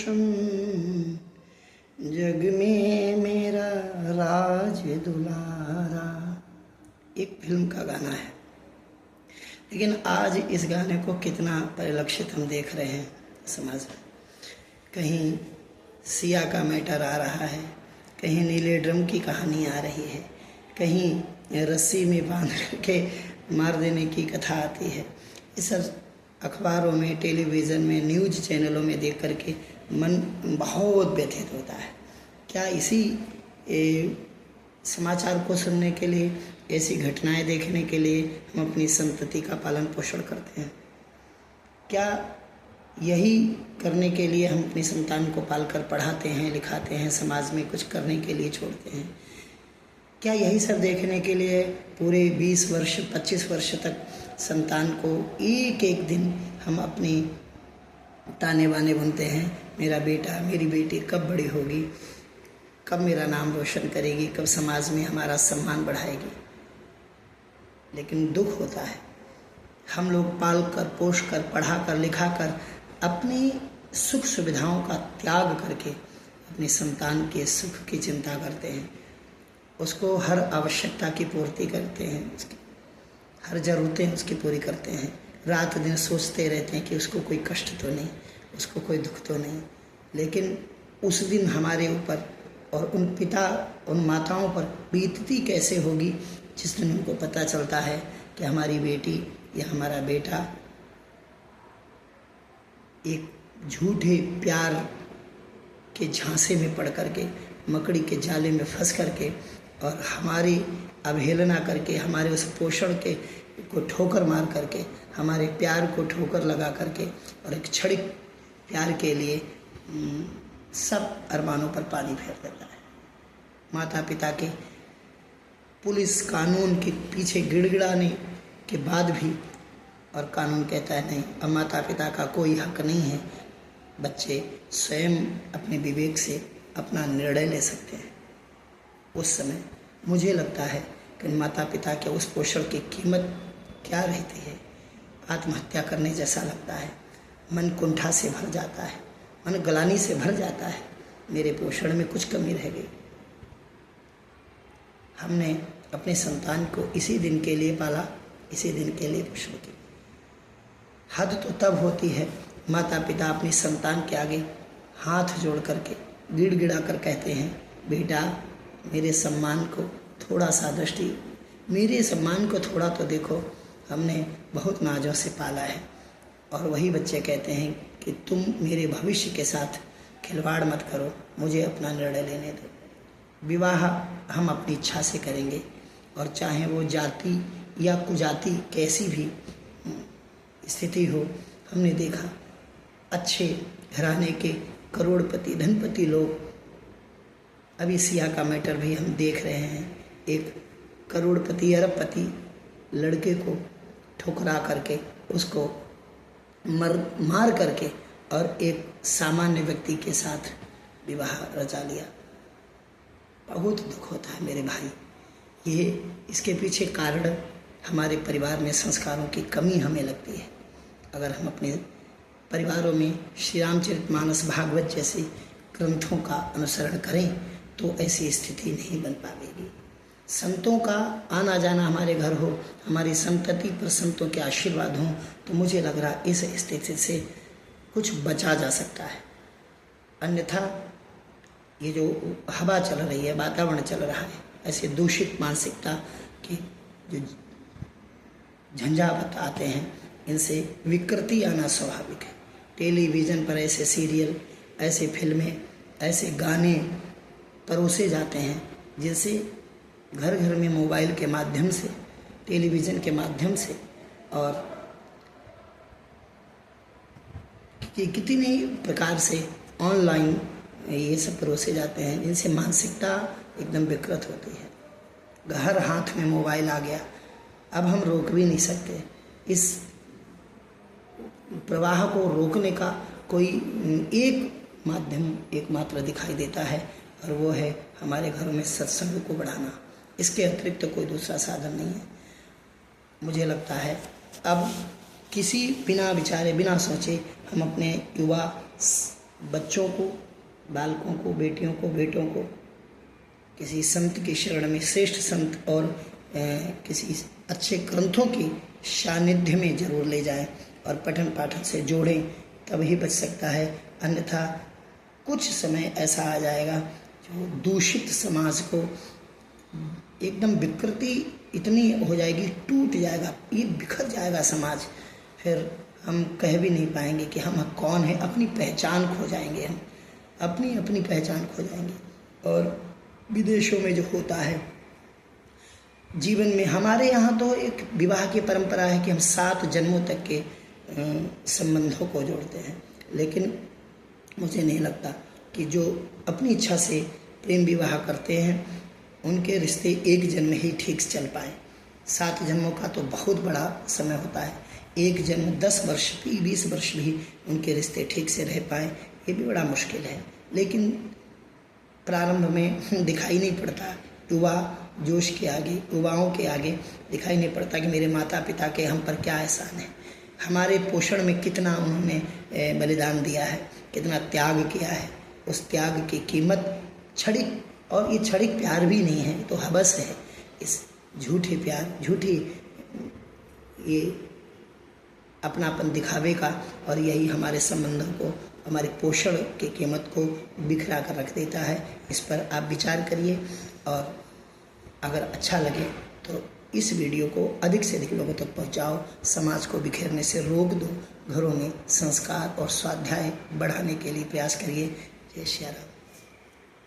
रोशन, जग में मेरा राज दुलारा, एक फिल्म का गाना है। लेकिन आज इस गाने को कितना परिलक्षित हम देख रहे हैं समाज में। कहीं सिया का मैटर आ रहा है, कहीं नीले ड्रम की कहानी आ रही है, कहीं रस्सी में बांध के मार देने की कथा आती है। इस अखबारों में, टेलीविज़न में, न्यूज़ चैनलों में देख करके मन बहुत व्यथित होता है। क्या इसी समाचार को सुनने के लिए, ऐसी घटनाएं देखने के लिए हम अपनी संतति का पालन पोषण करते हैं? क्या यही करने के लिए हम अपनी संतान को पालकर पढ़ाते हैं, लिखाते हैं, समाज में कुछ करने के लिए छोड़ते हैं? क्या यही सब देखने के लिए पूरे 20 वर्ष 25 वर्ष तक संतान को एक एक दिन हम अपनी ताने बाने बुनते हैं? मेरा बेटा, मेरी बेटी कब बड़ी होगी, कब मेरा नाम रोशन करेगी, कब समाज में हमारा सम्मान बढ़ाएगी। लेकिन दुख होता है, हम लोग पाल कर, पोष कर, पढ़ा कर, लिखा कर, अपनी सुख सुविधाओं का त्याग करके अपनी संतान के सुख की चिंता करते हैं, उसको हर आवश्यकता की पूर्ति करते हैं, उसकी हर ज़रूरतें उसकी पूरी करते हैं। रात दिन सोचते रहते हैं कि उसको कोई कष्ट तो नहीं, उसको कोई दुख तो नहीं। लेकिन उस दिन हमारे ऊपर और उन पिता, उन माताओं पर बीतती कैसे होगी जिस दिन उनको पता चलता है कि हमारी बेटी या हमारा बेटा एक झूठे प्यार के झांसे में पड़ करके, मकड़ी के जाले में फंस करके और हमारी अवहेलना करके, हमारे उस पोषण के को ठोकर मार करके, हमारे प्यार को ठोकर लगा करके और एक क्षणिक प्यार के लिए सब अरमानों पर पानी फेर देता है। माता पिता के पुलिस कानून के पीछे गिड़गिड़ाने के बाद भी, और कानून कहता है नहीं, अब माता पिता का कोई हक नहीं है, बच्चे स्वयं अपने विवेक से अपना निर्णय ले सकते हैं। उस समय मुझे लगता है कि माता पिता के उस पोषण की कीमत क्या रहती है। आत्महत्या करने जैसा लगता है, मन कुंठा से भर जाता है, मन गलानी से भर जाता है, मेरे पोषण में कुछ कमी रह गई। हमने अपने संतान को इसी दिन के लिए पाला, इसी दिन के लिए पोषण की। हद तो तब होती है माता पिता अपनी संतान के आगे हाथ जोड़ करके गिड़गिड़ा कर कहते हैं, बेटा मेरे सम्मान को थोड़ा सा दृष्टि, मेरे सम्मान को थोड़ा तो देखो, हमने बहुत नाजों से पाला है। और वही बच्चे कहते हैं कि तुम मेरे भविष्य के साथ खिलवाड़ मत करो, मुझे अपना निर्णय लेने दो। विवाह हम अपनी इच्छा से करेंगे, और चाहे वो जाति या कुजाति कैसी भी स्थिति हो। हमने देखा अच्छे घराने के करोड़पति, धनपति लोग, अभी सिया का मैटर भी हम देख रहे हैं, एक करोड़पति, अरबपति लड़के को ठुकरा करके, उसको मार करके और एक सामान्य व्यक्ति के साथ विवाह रचा लिया। बहुत दुख होता है मेरे भाई। ये इसके पीछे कारण हमारे परिवार में संस्कारों की कमी हमें लगती है। अगर हम अपने परिवारों में श्री रामचरितमानस, भागवत जैसे ग्रंथों का अनुसरण करें तो ऐसी स्थिति नहीं बन पाएगी। संतों का आना जाना हमारे घर हो, हमारी संतति पर संतों के आशीर्वाद हों, तो मुझे लग रहा इस स्थिति से कुछ बचा जा सकता है। अन्यथा ये जो हवा चल रही है, वातावरण चल रहा है, ऐसे दूषित मानसिकता के जो झंझावात आते हैं, इनसे विकृति आना स्वाभाविक है। टेलीविज़न पर ऐसे सीरियल, ऐसे फिल्में, ऐसे गाने परोसे जाते हैं जिनसे घर घर में मोबाइल के माध्यम से, टेलीविज़न के माध्यम से और कितनी प्रकार से ऑनलाइन ये सब परोसे जाते हैं, जिनसे मानसिकता एकदम विकृत होती है। हर हाथ में मोबाइल आ गया, अब हम रोक भी नहीं सकते। इस प्रवाह को रोकने का कोई एक माध्यम एकमात्र दिखाई देता है, और वो है हमारे घरों में सत्संग को बढ़ाना। इसके अतिरिक्त तो कोई दूसरा साधन नहीं है। मुझे लगता है अब किसी बिना विचारे, बिना सोचे हम अपने युवा बच्चों को, बालकों को, बेटियों को, बेटों को किसी संत की शरण में, श्रेष्ठ संत और किसी अच्छे ग्रंथों की सानिध्य में जरूर ले जाएं और पठन पाठन से जोड़ें, तभी बच सकता है। अन्यथा कुछ समय ऐसा आ जाएगा जो दूषित समाज को एकदम विकृति इतनी हो जाएगी, टूट जाएगा, ये बिखर जाएगा समाज। फिर हम कह भी नहीं पाएंगे कि हम कौन हैं, अपनी पहचान खो जाएंगे, हम अपनी पहचान खो जाएंगे। और विदेशों में जो होता है जीवन में, हमारे यहाँ तो एक विवाह की परंपरा है कि हम 7 जन्मों तक के संबंधों को जोड़ते हैं, लेकिन मुझे नहीं लगता कि जो अपनी इच्छा से प्रेम विवाह करते हैं उनके रिश्ते एक जन्म ही ठीक से चल पाए। 7 जन्मों का तो बहुत बड़ा समय होता है, एक जन्म 10 वर्ष भी, 20 वर्ष भी उनके रिश्ते ठीक से रह पाए, ये भी बड़ा मुश्किल है। लेकिन प्रारंभ में दिखाई नहीं पड़ता, युवा जोश के आगे, युवाओं के आगे दिखाई नहीं पड़ता कि मेरे माता पिता के हम पर क्या एहसान है, हमारे पोषण में कितना उन्होंने बलिदान दिया है, कितना त्याग किया है। उस त्याग की कीमत क्षणिक, और ये क्षणिक प्यार भी नहीं है, तो हवस है, इस झूठे प्यार, झूठी ये अपनापन दिखावे का, और यही हमारे संबंधों को, हमारे पोषण की कीमत को बिखरा कर रख देता है। इस पर आप विचार करिए, और अगर अच्छा लगे तो इस वीडियो को अधिक से अधिक लोगों तक पहुंचाओ, समाज को बिखेरने से रोक दो, घरों में संस्कार और स्वाध्याय बढ़ाने के लिए प्रयास करिए। जय श्री राम।